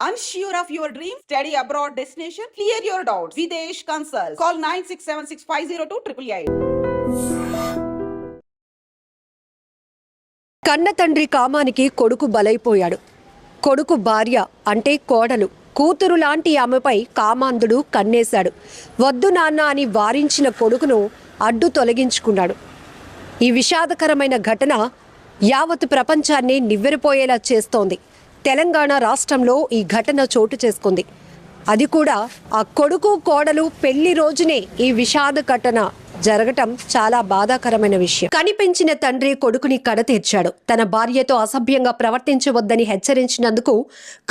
Unsure of your dream? Study abroad destination? Clear your doubts. Videsh Consult. Call 9676502888. కన్న తండ్రి కామానికి కొడుకు బలైపోయాడు. కొడుకు భార్య అంటే కోడలు, కూతురు లాంటి ఆమెపై కామాంధుడు కన్నేశాడు. వద్దు నాన్న అని వారించిన కొడుకును అడ్డు తొలగించుకున్నాడు. ఈ విషాదకరమైన ఘటన యావత్ ప్రపంచాన్ని నివ్వెరపోయేలా చేస్తోంది. తెలంగాణ రాష్ట్రంలో ఈ ఘటన చోటు చేసుకుంది. అది కూడా ఆ కొడుకు కోడలు పెళ్లి రోజునే ఈ విషాద ఘటన జరగటం చాలా బాధాకరమైన విషయం. కనిపించిన తండ్రి కొడుకుని కడతీర్చాడు. తన భార్యతో అసభ్యంగా ప్రవర్తించవద్దని హెచ్చరించినందుకు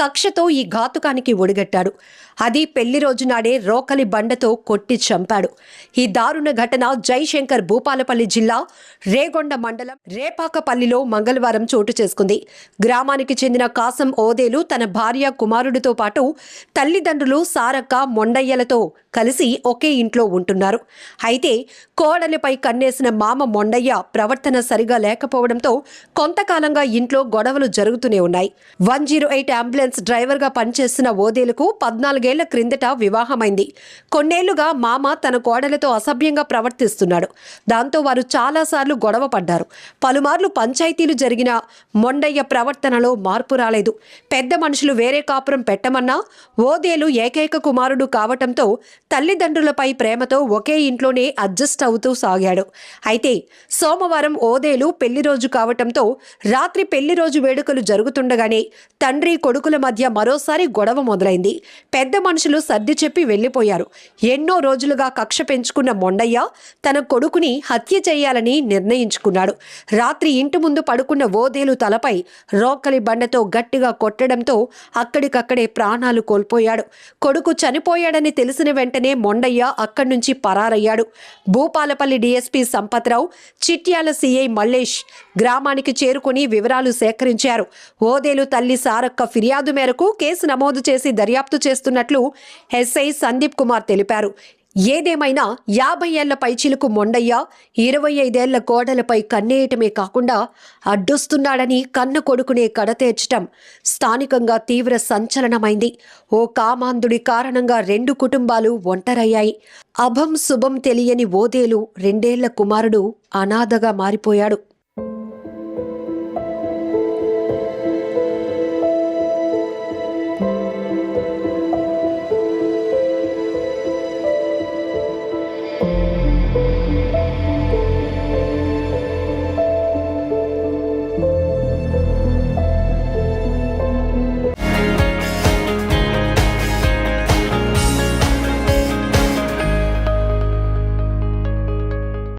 కక్షతో ఈ ఘాతుకానికి ఒడిగట్టాడు. అది పెళ్లి రోజు నాడే రోకలి బండతో కొట్టి చంపాడు. ఈ దారుణ ఘటన జయశంకర్ భూపాలపల్లి జిల్లా రేగొండ మండలం రేపాకపల్లిలో మంగళవారం చోటు చేసుకుంది. గ్రామానికి చెందిన కాసం ఓదేలు తన భార్య కుమారుడితో పాటు తల్లిదండ్రులు సారక్క మొండయ్యలతో కలిసి ఒకే ఇంట్లో ఉంటున్నారు. అయితే కోడలిపై కన్నేసిన మామ మొండయ్య ప్రవర్తన సరిగా లేకపోవడంతో కొంతకాలంగా ఇంట్లో గొడవలు జరుగుతూనే ఉన్నాయి. 108 అంబులెన్స్ డ్రైవర్గా పనిచేస్తున్న ఓదేలుకు 14 ఏళ్ల క్రిందట వివాహమైంది. కొన్నేళ్లుగా మామ తన కోడలతో అసభ్యంగా ప్రవర్తిస్తున్నాడు. దాంతో వారు చాలాసార్లు గొడవ పడ్డారు. పలుమార్లు పంచాయతీలు జరిగిన మొండయ్య ప్రవర్తనలో మార్పు రాలేదు. పెద్ద మనుషులు వేరే కాపురం పెట్టమన్నా ఓదేలు ఏకైక కుమారుడు కావటంతో తల్లిదండ్రులపై ప్రేమతో ఒకే ఇంట్లోనే అడ్జస్ట్ అవుతూ సాగాడు. అయితే సోమవారం ఓదేలు పెళ్లి రోజు కావటంతో రాత్రి పెళ్లి రోజు వేడుకలు జరుగుతుండగానే తండ్రి కొడుకుల మధ్య మరోసారి గొడవ మొదలైంది. పెద్ద మనుషులు సర్ది చెప్పి వెళ్లిపోయారు. ఎన్నో రోజులుగా కక్ష పెంచుకున్న మొండయ్య తన కొడుకుని హత్య చేయాలని నిర్ణయించుకున్నాడు. రాత్రి ఇంటి ముందు పడుకున్న ఓదేలు తలపై రోకలి బండతో గట్టిగా కొట్టడంతో అక్కడికక్కడే ప్రాణాలు కోల్పోయాడు. కొడుకు చనిపోయాడని తెలిసిన వెంటనే మొండయ్య అక్కడి నుంచి పరారయ్యాడు. భూపాలపల్లి డీఎస్పీ సంపత్రావు, చిట్యాల సీఐ మల్లేష్ గ్రామానికి చేరుకుని వివరాలు సేకరించారు. ఓదేలు తల్లి సారక్క ఫిర్యాదు మేరకు కేసు నమోదు చేసి దర్యాప్తు చేస్తున్నట్లు ఎస్ఐ సందీప్ కుమార్ తెలిపారు. ఏదేమైనా 50 ఏళ్ల పైచిలుకు మొండయ్య 25 ఏళ్ల కోడలపై కన్నేయటమే కాకుండా అడ్డొస్తున్నాడని కన్న కొడుకునే కడతేర్చటం స్థానికంగా తీవ్ర సంచలనమైంది. ఓ కామాంధుడి కారణంగా 2 కుటుంబాలు ఒంటరయ్యాయి. అభం శుభం తెలియని ఓదేలు 2 ఏళ్ల కుమారుడు అనాథగా మారిపోయాడు.